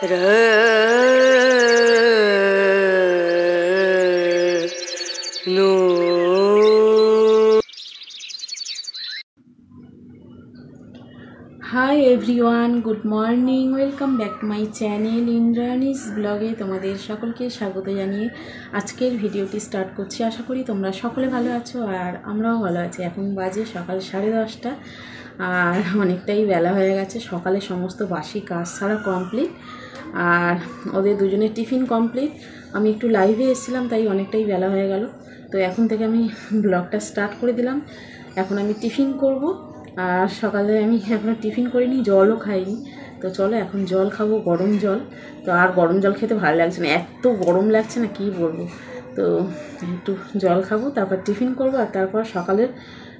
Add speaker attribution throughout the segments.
Speaker 1: High everyone, good morning, welcome back to my channel Indrani's ব্লগে তোমাদের সকলকে স্বাগত জানিয়ে আজকের ভিডিওটি স্টার্ট করছি। আশা করি তোমরা সকলে ভালো আছো আর আমরাও ভালো আছি। এখন বাজে সকাল 10:30 আর অনেকটাই বেলা হয়ে গেছে। সকালে সমস্ত বাসি কাজ সারা কমপ্লিট আর ওদের দুজনের টিফিন কমপ্লিট। আমি একটু লাইভে এসেছিলাম তাই অনেকটাই বেলা হয়ে গেল। তো এখন থেকে আমি ব্লগটা স্টার্ট করে দিলাম। এখন আমি টিফিন করব আর সকালে আমি এখনও টিফিন করিনি, জলও খাইনি। তো চলো এখন জল খাবো, গরম জল। তো আর গরম জল খেতে ভালো লাগছে না, এত গরম লাগছে না কি বলবো। তো একটু জল খাবো, তারপর টিফিন করবো আর তারপর সকালের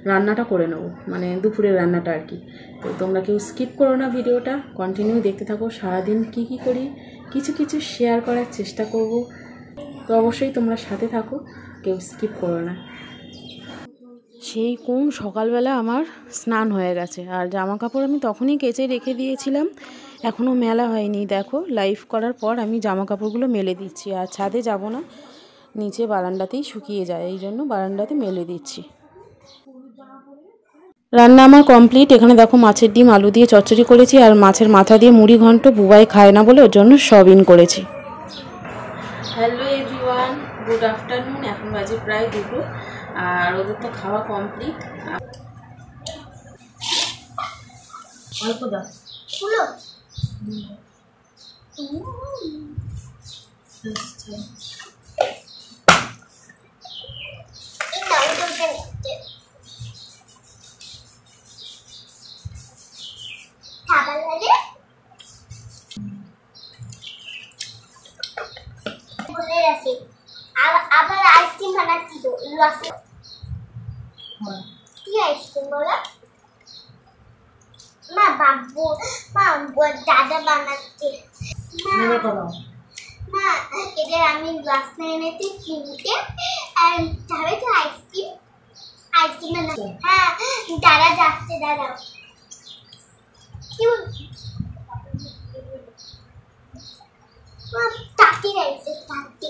Speaker 1: রান্নাটা করে নেবো, মানে দুপুরের রান্নাটা আর কি। তো তোমরা কেউ স্কিপ করো না, ভিডিওটা কন্টিনিউ দেখতে থাকো। সারাদিন কি কি করি কিছু কিছু শেয়ার করার চেষ্টা করব। তো অবশ্যই তোমরা সাথে থাকো, কেউ স্কিপ করো না। সেই কোন সকালবেলা আমার স্নান হয়ে গেছে আর জামা কাপড় আমি তখনই কেচে রেখে দিয়েছিলাম, এখনও মেলা হয়নি। দেখো লাইভ করার পর আমি জামা কাপড়গুলো মেলে দিচ্ছি আর ছাদে যাব না, নিচে বারান্দাতেই শুকিয়ে যায়, এই জন্য বারান্দাতে মেলে দিচ্ছি। রান্না আমার কমপ্লিট। এখানে দেখো মাছের ডিম আলু দিয়ে চচ্চড়ি করেছি আর মাছের মাথা দিয়ে মুড়ি ঘন্ট। বুবাই খায় না বলে ওর জন্য সয়াবিন করেছি। Hello everyone, good afternoon. এখন বাজে প্রায় 2টো আর ওদের তো খাওয়া কমপ্লিট। অল্প দাও
Speaker 2: আবার আইসক্রিম বানাচ্ছি তো কি আইসক্রিম বলো মা? বাবু মা দাদা বানাচ্ছে মা। এদের আমি গ্লাস নিয়ে এনেছি কিনতে আর যাবে তো আইসক্রিম বানাচ্ছে। হ্যাঁ দাদা যাচ্ছে, দাদা তাঁতি রয়েছে, তাঁতি।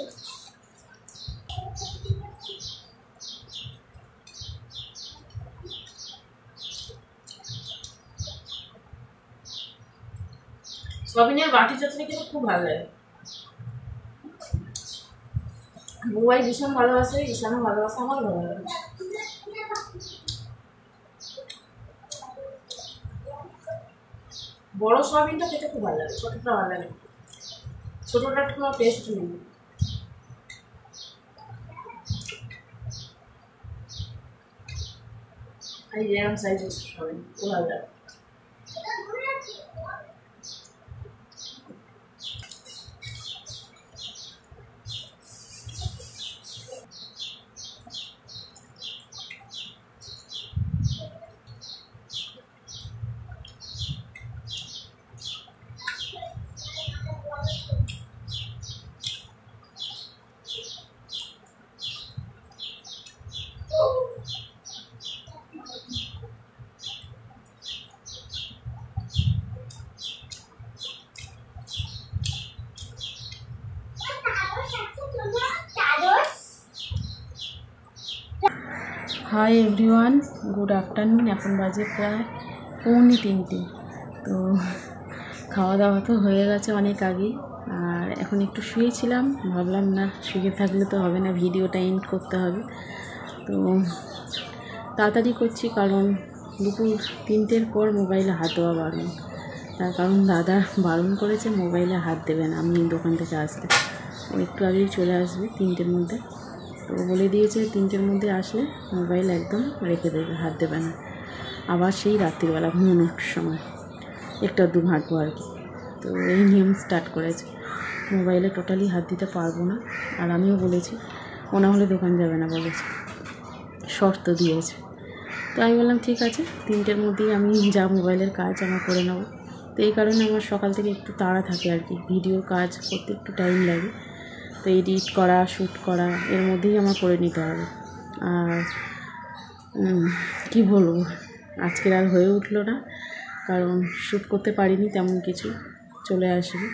Speaker 1: সয়াবিনের বাটি চচ্চড়ি খেতে খুব ভালো লাগে। বুবাই ভীষণ ভালোবাসে, ঈশানও ভালোবাসে, আমার ভালো লাগে। বড় সয়াবিনটা খেতে খুব ভালো লাগে, ছোটটা ভালো লাগে। ছোটটার কোনো টেস্ট নেই। এই এরকম সাইজের সয়াবিন খুব ভালো লাগে। High everyone, good afternoon. এখন বাজে প্রায় 2:45। তো খাওয়া দাওয়া তো হয়ে গেছে অনেক আগেই আর এখন একটু শুয়েছিলাম। ভাবলাম না শুয়ে থাকলে তো হবে না, ভিডিওটা এন্ড করতে হবে। তো তাড়াতাড়ি করছি কারণ দুপুর 3টের পর মোবাইলে হাত দেওয়া বারণ। তার কারণ দাদা বারণ করেছে মোবাইলে হাত দেবে না আমি দোকান থেকে আসলে। ও একটু আগেই চলে আসবে 3টের মধ্যে। তো বলে দিয়েছে 3টের মধ্যে আসলে মোবাইল একদম রেখে দেবে, হাত দেবে না। আবার সেই রাত্রিবেলা ঘুমানোর সময় একটু আধটু ঘাঁটবো আর কি। তো এই নিয়ম স্টার্ট করেছে, মোবাইলে টোটালি হাত দিতে পারবো না। আর আমিও বলেছি ও না হলে দোকান যাবে না বলেছে, শর্ত দিয়েছে। তো আমি বললাম ঠিক আছে, 3টের মধ্যেই আমি যা মোবাইলের কাজ আমার করে নেবো। তো এই কারণে আমার সকাল থেকে একটু তাড়া থাকে আর কি, ভিডিওর কাজ করতে একটু টাইম লাগে। তো এডিট করা, শ্যুট করা এর মধ্যেই আমার করে নিতে হবে। আর কি বলবো, আজকের আর হয়ে উঠলো না কারণ শ্যুট করতে পারিনি তেমন কিছু, চলে আসবে।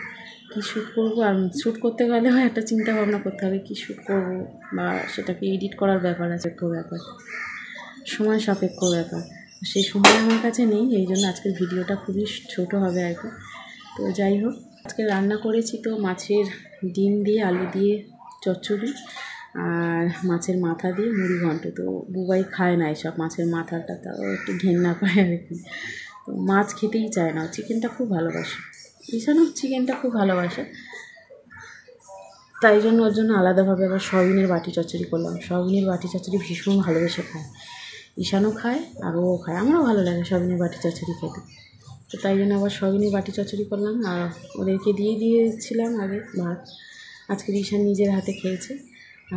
Speaker 1: কী শ্যুট করবো, আর শ্যুট করতে গেলেও একটা চিন্তা ভাবনা করতে হবে কী শ্যুট করবো, বা সেটাকে এডিট করার ব্যাপার আছে, একটু ব্যাপার সময় সাপেক্ষ ব্যাপার, সেই সময় আমার কাছে নেই। এই জন্য আজকের ভিডিওটা খুবই ছোটো হবে আর কি। তো যাই হোক, আজকে রান্না করেছি তো মাছের ডিম দিয়ে আলু দিয়ে চচ্চড়ি, আর মাছের মাথা দিয়ে মুড়ি ঘন্ট। তো বুবাই খায় না এসব মাছের মাথাটা, তাও একটু ঘেন্না পায় আর কি। তো মাছ খেতেই চায় না, চিকেনটা খুব ভালোবাসে, ঈশানও চিকেনটা খুব ভালোবাসে, তাই জন্য ওর জন্য আলাদাভাবে আবার সয়াবিনের বাটি চচ্চড়ি করলাম। সয়াবিনের বাটি চচ্চড়ি ভীষণ ভালোবেসে খায়, ঈশানও খায় আর ও খায়, আমারও ভালো লাগে সয়াবিনের বাটি চচ্চড়ি খেতে। তো তাই জন্য আবার সয়াবিনের বাটি চচ্চড়ি করলাম, আর ওদেরকে দিয়েছিলাম আগে ভাত। আজকে ঈশান নিজের হাতে খেয়েছে,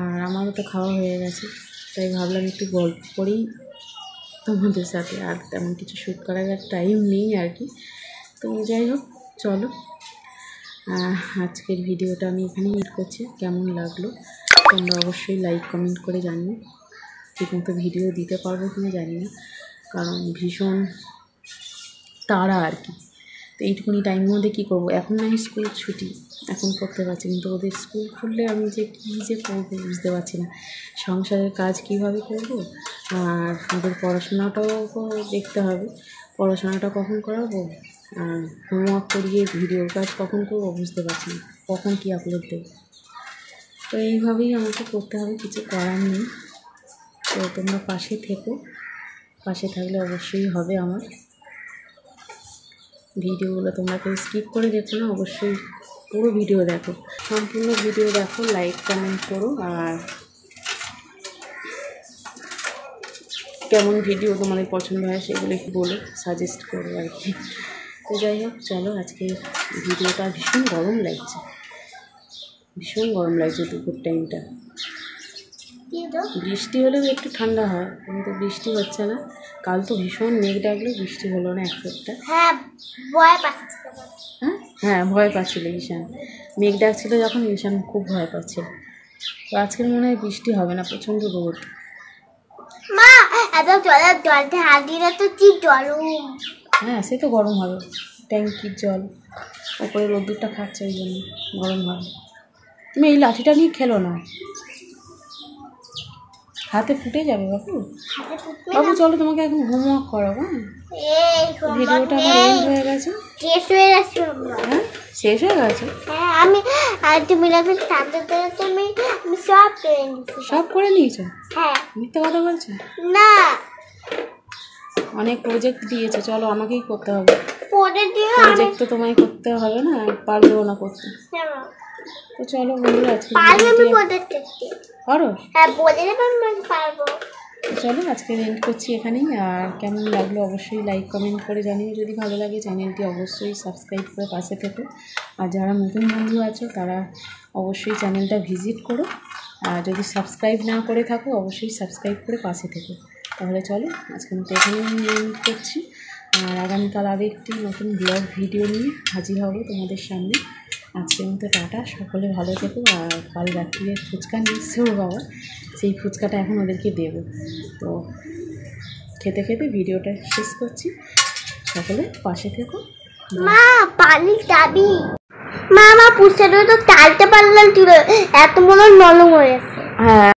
Speaker 1: আর আমারও তো খাওয়া হয়ে গেছে, তাই ভাবলাম একটু গল্প করেই তোমাদের সাথে, আর তেমন কিছু শ্যুট করার টাইম নেই আর কি। তো যাই হোক, চলো আজকের ভিডিওটা আমি এখানেই এড করছি। কেমন লাগলো তোমরা অবশ্যই লাইক কমেন্ট করে জানিও। ঠিকমতো ভিডিও দিতে পারবো কিনা জানি না, কারণ ভীষণ তাড়া আর কি। তো এইটুকুনি টাইমের মধ্যে কী করবো, এখন না স্কুল ছুটি, এখন করতে পারছি, কিন্তু ওদের স্কুল খুললে আমি যে কী যে করবো বুঝতে পারছি না। সংসারের কাজ কীভাবে করবো, আর ওদের পড়াশোনাটাও দেখতে হবে, পড়াশোনাটা কখন করাবো, আর হোমওয়ার্ক করিয়ে ভিডিওর কাজ কখন করবো বুঝতে পারছি না, কখন কী আপলোড দেবো। তো এইভাবেই আমাকে করতে হবে, কিছু করার নেই। তো তোমরা পাশে থেকো, পাশে থাকলে অবশ্যই হবে আমার। ভিডিওগুলো তোমরা কেউ স্কিপ করে দেখো না, অবশ্যই পুরো ভিডিও দেখো, সম্পূর্ণ ভিডিও দেখো, লাইক কমেন্ট করো, আর কেমন ভিডিও তোমাদের পছন্দ হয় সেগুলো একটু বলো, সাজেস্ট করো আর কি। তো যাই হোক, চলো আজকে ভিডিওটা ভীষণ গরম লাগছে, ভীষণ গরম লাগছে দুপুর টাইমটা। বৃষ্টি হলেও একটু ঠান্ডা হয়, কিন্তু বৃষ্টি হচ্ছে না। কাল তো ভীষণ মেঘ ডাকলো, বৃষ্টি হলো না এক ফোঁটা। হ্যাঁ, ভয় পাচ্ছিল ঈশান, মেঘ ডাকছিল যখন ঈশান খুব ভয় পাচ্ছিল। তো আজকের মনে হয় বৃষ্টি হবে না, প্রচণ্ড রোদ।
Speaker 2: মা, এত জলটা হাত দিলে তো কি গরম।
Speaker 1: হ্যাঁ, সে তো গরম হবে, ট্যাঙ্কির জল, ওপরে রোদ্দুরটা খাচ্ছে, ওই জন্য গরম হবে। তুমি এই লাঠিটা নিয়ে খেলো না, হাতে ফুটে যাবে বাবু। বাবু চলো, তোমাকে এখন হোমওয়ার্ক করাবো। ভিডিওটা আমার এন্ড হয়ে গেছে,
Speaker 2: শেষ হয়ে গেছে।
Speaker 1: হ্যাঁ, শেষ হয়ে গেছে।
Speaker 2: হ্যাঁ, আমি আর তুমি আমি সব করে নিয়েছি।
Speaker 1: সব করে নিয়েছো?
Speaker 2: হ্যাঁ।
Speaker 1: মিথ্যে কথা বলছো
Speaker 2: না,
Speaker 1: অনেক প্রজেক্ট দিয়েছে, চলো আমাকেই করতে হবে।
Speaker 2: প্রজেক্ট
Speaker 1: তো তোমায় করতে হবে না, পারবেও না করতে। তো চলো বন্ধুরা, আজকে করো।
Speaker 2: হ্যাঁ, বলে দেবেন, পারবো।
Speaker 1: চলো আজকে এন্ড করছি এখানেই। আর কেমন লাগলো অবশ্যই লাইক কমেন্ট করে জানিও, যদি ভালো লাগে চ্যানেলটি অবশ্যই সাবস্ক্রাইব করে পাশে থেকো। আর যারা নতুন বন্ধু আছো তারা অবশ্যই চ্যানেলটা ভিজিট করো, আর যদি সাবস্ক্রাইব না করে থাকো অবশ্যই সাবস্ক্রাইব করে পাশে থেকো। তাহলে চলো আজকে মতো এখানেই এন্ড করছি, আর আগামীকাল আগে একটি নতুন ব্লগ ভিডিও নিয়ে হাজির হব তোমাদের সামনে। আজকের মতো টাটা, সকলে ভালো থেকো। আর কাল রাত্রিরে ফুচকা নিয়ে এসেও বাবা, সেই ফুচকাটা এখন ওদেরকে দেবো। তো খেতে খেতে ভিডিওটা শেষ করছি, সকলে পাশে থেকো।
Speaker 2: মা, পানি খাবি? মা, আমার পুষাটা তো টালতে পারলাম, এত মনে নরম হয়েছে।
Speaker 1: হ্যাঁ।